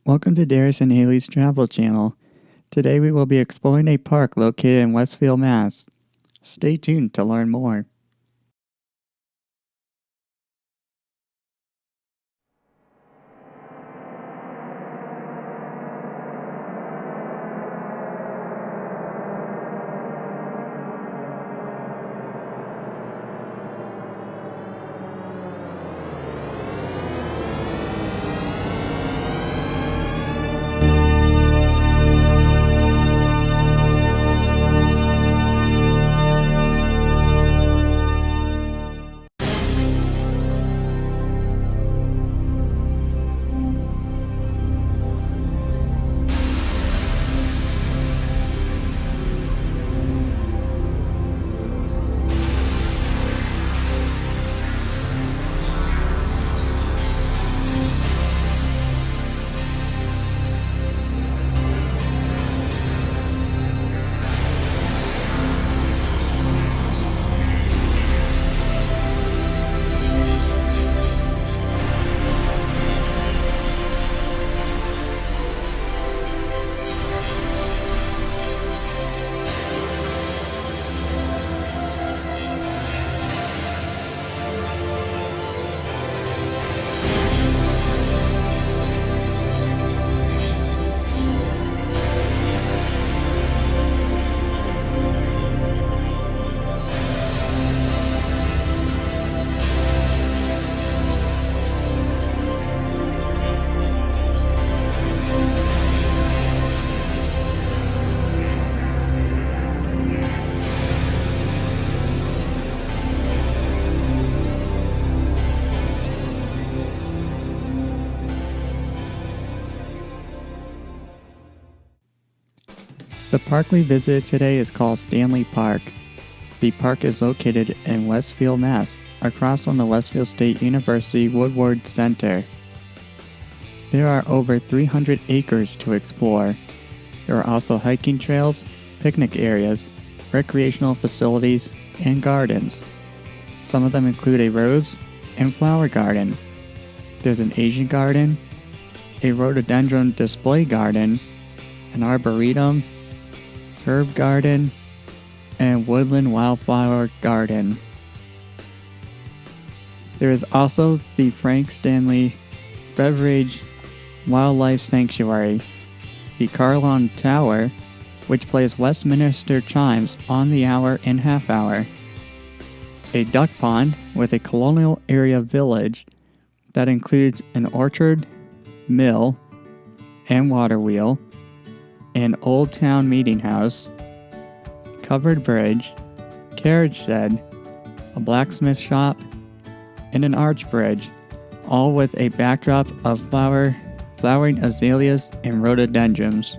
Welcome to Darius and Haley's Travel Channel. Today we will be exploring a park located in Westfield, Mass. Stay tuned to learn more. The park we visited today is called Stanley Park. The park is located in Westfield, Mass, across from the Westfield State University Woodward Center. There are over 300 acres to explore. There are also hiking trails, picnic areas, recreational facilities, and gardens. Some of them include a rose and flower garden. There's an Asian garden, a rhododendron display garden, an arboretum, herb garden, and woodland wildflower garden. There is also the Frank Stanley Beveridge Wildlife Sanctuary, the Carillon Tower, which plays Westminster chimes on the hour and half hour, a duck pond with a colonial area village that includes an orchard, mill, and water wheel, an old town meeting house, covered bridge, carriage shed, a blacksmith shop, and an arch bridge, all with a backdrop of flowering azaleas and rhododendrons.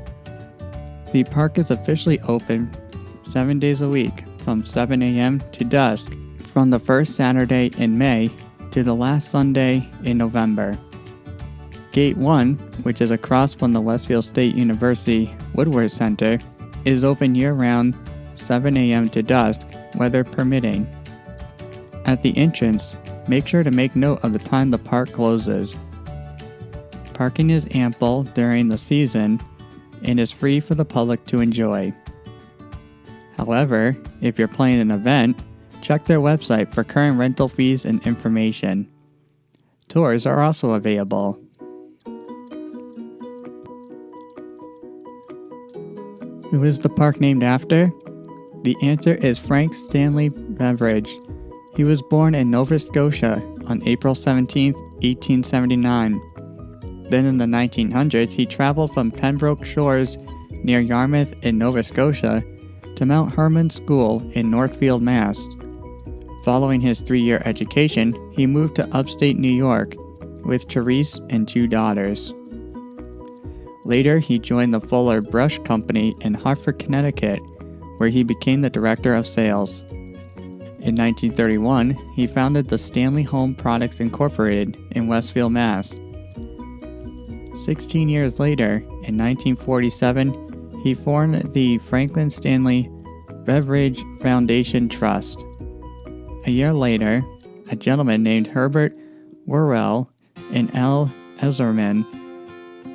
The park is officially open 7 days a week from 7 a.m. to dusk from the first Saturday in May to the last Sunday in November. Gate 1, which is across from the Westfield State University Woodward Center, is open year-round 7 a.m. to dusk, weather permitting. At the entrance, make sure to make note of the time the park closes. Parking is ample during the season and is free for the public to enjoy. However, if you're planning an event, check their website for current rental fees and information. Tours are also available. Who is the park named after? The answer is Frank Stanley Beveridge. He was born in Nova Scotia on April 17, 1879. Then in the 1900s, he traveled from Pembroke Shores near Yarmouth in Nova Scotia to Mount Hermon School in Northfield, Mass. Following his 3-year education, he moved to upstate New York with Therese and 2 daughters. Later, he joined the Fuller Brush Company in Hartford, Connecticut, where he became the director of sales. In 1931, he founded the Stanley Home Products Incorporated in Westfield, Mass. 16 years later, in 1947, he formed the Franklin Stanley Beveridge Foundation Trust. A year later, a gentleman named Herbert Worrell and L. Ezerman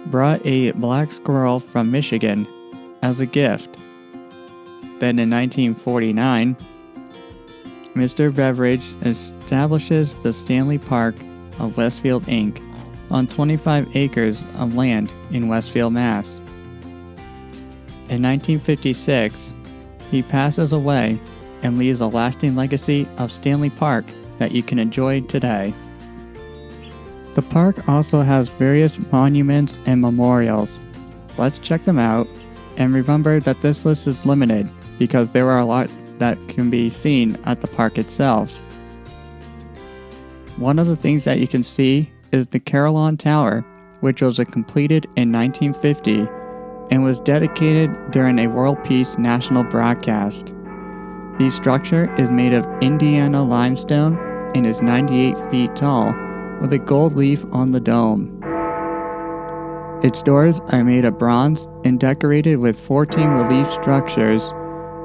brought a black squirrel from Michigan as a gift. Then in 1949, Mr. Beveridge establishes the Stanley Park of Westfield, Inc. on 25 acres of land in Westfield, Mass. In 1956, he passes away and leaves a lasting legacy of Stanley Park that you can enjoy today. The park also has various monuments and memorials. Let's check them out, and remember that this list is limited because there are a lot that can be seen at the park itself. One of the things that you can see is the Carillon Tower, which was completed in 1950 and was dedicated during a World Peace national broadcast. The structure is made of Indiana limestone and is 98 feet tall, with a gold leaf on the dome. Its doors are made of bronze and decorated with 14 relief structures,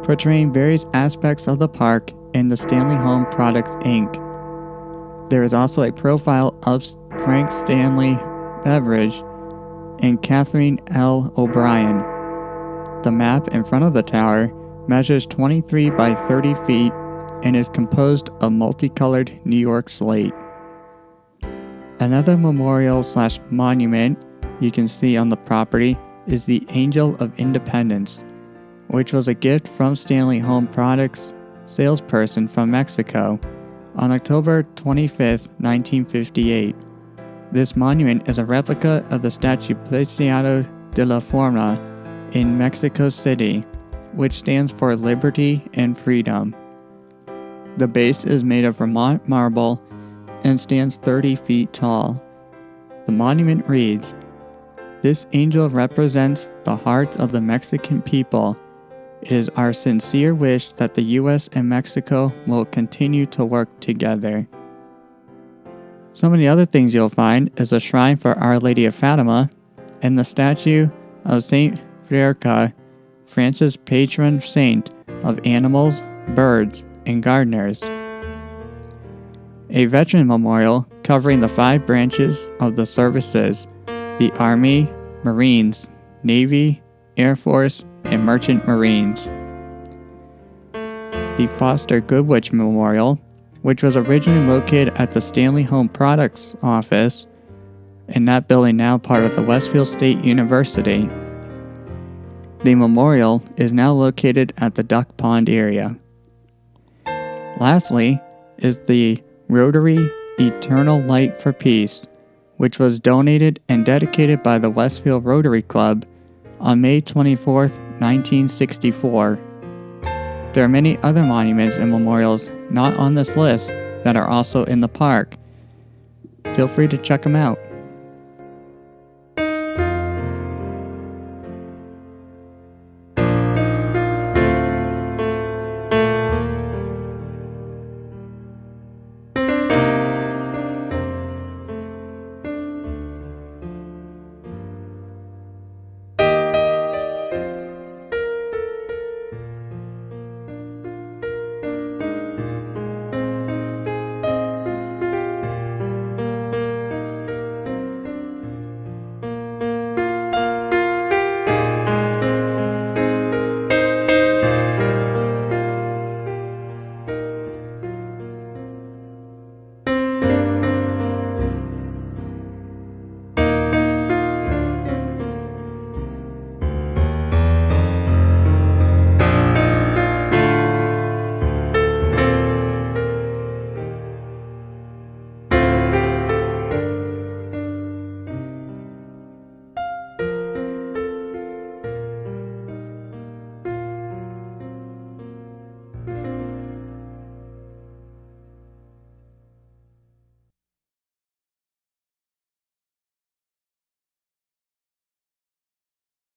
portraying various aspects of the park and the Stanley Home Products Inc. There is also a profile of Frank Stanley Beveridge and Catherine L. O'Brien. The map in front of the tower measures 23 by 30 feet and is composed of multicolored New York slate. Another memorial/monument you can see on the property is the Angel of Independence, which was a gift from Stanley Home Products salesperson from Mexico on October 25, 1958. This monument is a replica of the statue Plateado de la Forma in Mexico City, which stands for liberty and freedom. The base is made of Vermont marble and stands 30 feet tall. The monument reads, "This angel represents the hearts of the Mexican people. It is our sincere wish that the U.S. and Mexico will continue to work together." Some of the other things you'll find is a shrine for Our Lady of Fatima and the statue of Saint Friarca, France's patron saint of animals, birds, and gardeners. A veteran memorial covering the 5 branches of the services: the Army, Marines, Navy, Air Force, and Merchant Marines. The Foster Goodwitch Memorial, which was originally located at the Stanley Home Products office, and that building now part of the Westfield State University. The memorial is now located at the Duck Pond area. Lastly is the Rotary Eternal Light for Peace, which was donated and dedicated by the Westfield Rotary Club on May 24, 1964. There are many other monuments and memorials not on this list that are also in the park. Feel free to check them out.